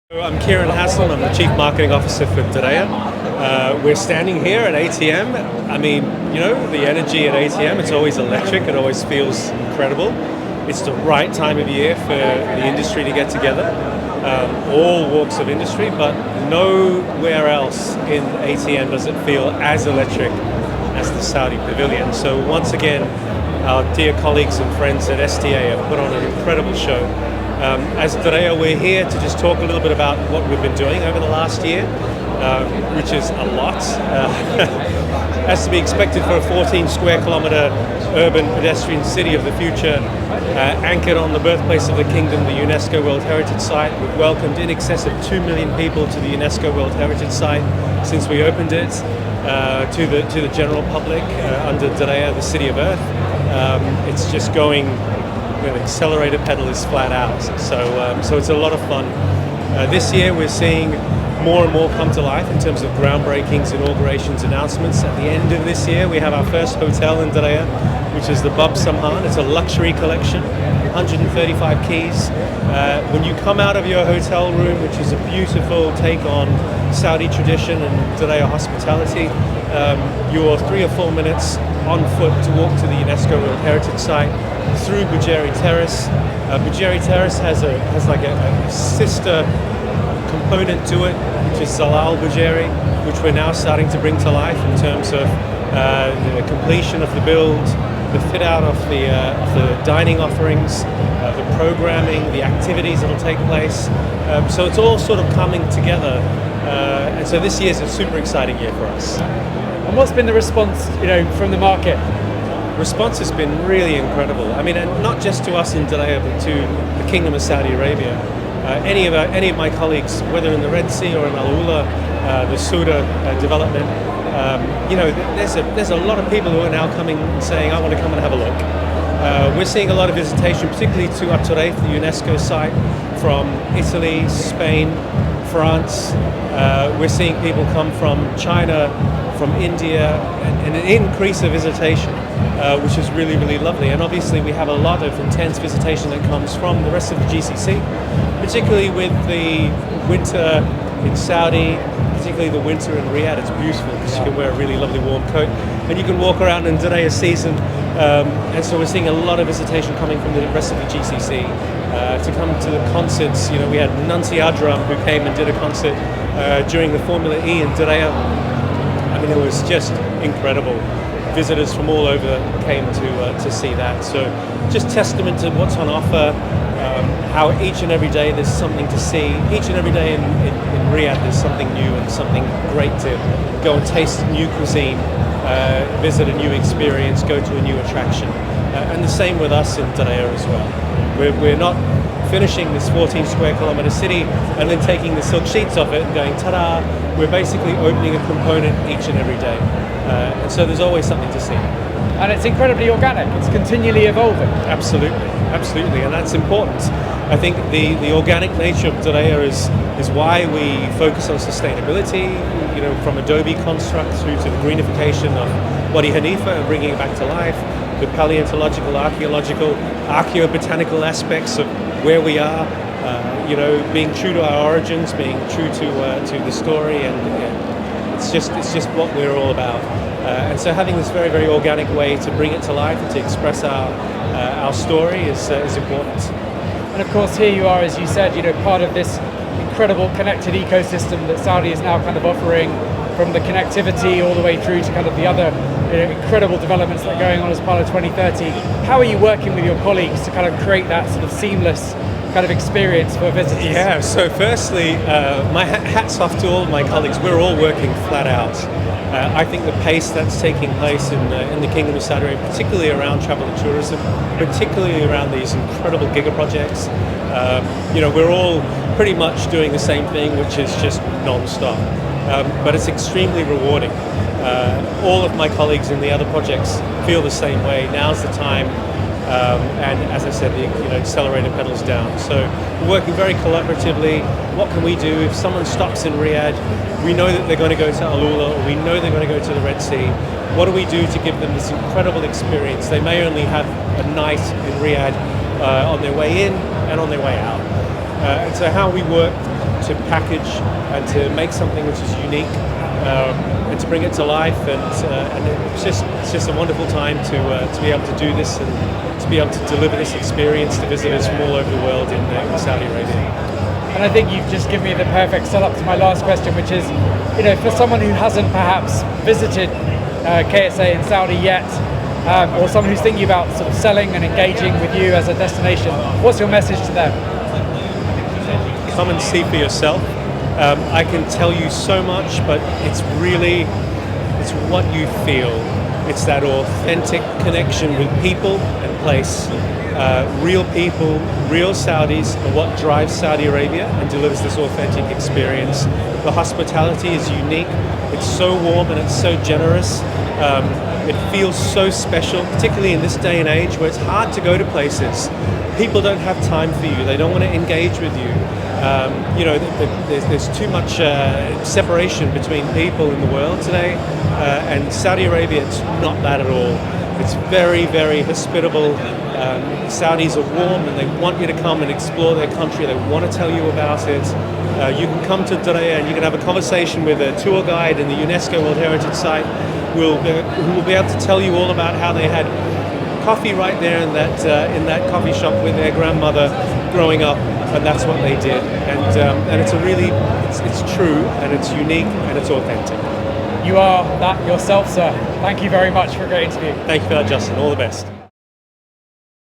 I'm Kiran Haslem, I'm the Chief Marketing Officer for Diriyah. We're standing here at ATM. I mean, the energy at ATM, it's always electric, it always feels incredible. It's the right time of year for the industry to get together, all walks of industry, but nowhere else in ATM does it feel as electric as the Saudi Pavilion. So once again, our dear colleagues and friends at STA have put on an incredible show. As Diriyah, we're here to just talk a little bit about what we've been doing over the last year, which is a lot. As to be expected for a 14 square kilometre urban pedestrian city of the future, anchored on the birthplace of the kingdom, the UNESCO World Heritage Site. We've welcomed in excess of 2 million people to the UNESCO World Heritage Site since we opened it to the general public under Diriyah, the City of Earth. It's just going. The accelerator pedal is flat out, so it's a lot of fun. This year we're seeing more and more come to life in terms of groundbreakings, inaugurations, announcements. At the end of this year we have our first hotel in Diriyah, which is the Bab Samhan. It's a luxury collection, 135 keys. When you come out of your hotel room, which is a beautiful take on Saudi tradition and Diriyah hospitality, you're 3 or 4 minutes on foot to walk to the UNESCO World Heritage Site through Bujeri Terrace. Bujeri Terrace has like a sister component to it, which is Zalal Bujeri, which we're now starting to bring to life in terms of the completion of the build, the fit out of the dining offerings, the programming, the activities that will take place. So it's all sort of coming together, and so this year's a super exciting year for us. And what's been the response, from the market? Response has been really incredible. I mean, and not just to us in Diriyah, but to the Kingdom of Saudi Arabia. Any of my colleagues, whether in the Red Sea or in Al Ula, the Suda development, there's a lot of people who are now coming and saying, I want to come and have a look. We're seeing a lot of visitation, particularly to Abturayf, the UNESCO site, from Italy, Spain, France. We're seeing people come from China, from India, and an increase of visitation, which is really, really lovely. And obviously we have a lot of intense visitation that comes from the rest of the GCC, particularly with the winter in Saudi, particularly the winter in Riyadh. It's beautiful because you can wear a really lovely warm coat and you can walk around in Diriyah season. And so we're seeing a lot of visitation coming from the rest of the GCC to come to the concerts. We had Nancy Adram who came and did a concert during the Formula E in Diriyah. I mean, it was just incredible. Visitors from all over came to see that. So just testament to what's on offer, how each and every day there's something to see. Each and every day in Riyadh there's something new and something great to go and taste new cuisine, visit a new experience, go to a new attraction. And the same with us in Diriyah as well. We're not finishing this 14 square kilometre city and then taking the silk sheets off it and going ta-da. We're basically opening a component each and every day. And so there's always something to see. And it's incredibly organic, it's continually evolving. Absolutely, and that's important. I think the organic nature of Diriyah is why we focus on sustainability, from Adobe construct through to the greenification of Wadi Hanifa and bringing it back to life, the paleontological, archaeological, archaeobotanical aspects of where we are, being true to our origins, being true to the story, and it's just what we're all about. And so having this very, very organic way to bring it to life and to express our story is important. And of course here you are, as you said, part of this incredible connected ecosystem that Saudi is now kind of offering, from the connectivity all the way through to kind of the other incredible developments that are going on as part of 2030. How are you working with your colleagues to kind of create that sort of seamless kind of experience for visitors? Yeah, so firstly, my hats off to all of my colleagues. We're all working flat out. I think the pace that's taking place in the Kingdom of Saudi Arabia, particularly around travel and tourism, particularly around these incredible giga projects, we're all pretty much doing the same thing, which is just non-stop. But it's extremely rewarding. All of my colleagues in the other projects feel the same way. Now's the time. And as I said, the accelerator pedals down. So we're working very collaboratively. What can we do if someone stops in Riyadh? We know that they're going to go to Al Ula, or we know they're going to go to the Red Sea. What do we do to give them this incredible experience? They may only have a night in Riyadh on their way in and on their way out. And so how we work to package and to make something which is unique, and to bring it to life, and it's just a wonderful time to be able to do this and to be able to deliver this experience to visitors from all over the world in Saudi Arabia. And I think you've just given me the perfect setup to my last question, which is, for someone who hasn't perhaps visited KSA in Saudi yet, or someone who's thinking about sort of selling and engaging with you as a destination, what's your message to them? Come and see for yourself. I can tell you so much, but it's what you feel. It's that authentic connection with people and place. Real people, real Saudis are what drives Saudi Arabia and delivers this authentic experience. The hospitality is unique. It's so warm and it's so generous. It feels so special, particularly in this day and age where it's hard to go to places. People don't have time for you. They don't want to engage with you. There's too much separation between people in the world today, and Saudi Arabia, it's not that at all. It's very, very hospitable. Saudis are warm and they want you to come and explore their country. They want to tell you about it. You can come to Diriyah and you can have a conversation with a tour guide in the UNESCO World Heritage Site who will be able to tell you all about how they had coffee right there in that coffee shop with their grandmother growing up, and that's what they did. And it's true and it's unique and it's authentic. You are that yourself, sir. Thank you very much for a great interview. Thank you for that, Justin. All the best.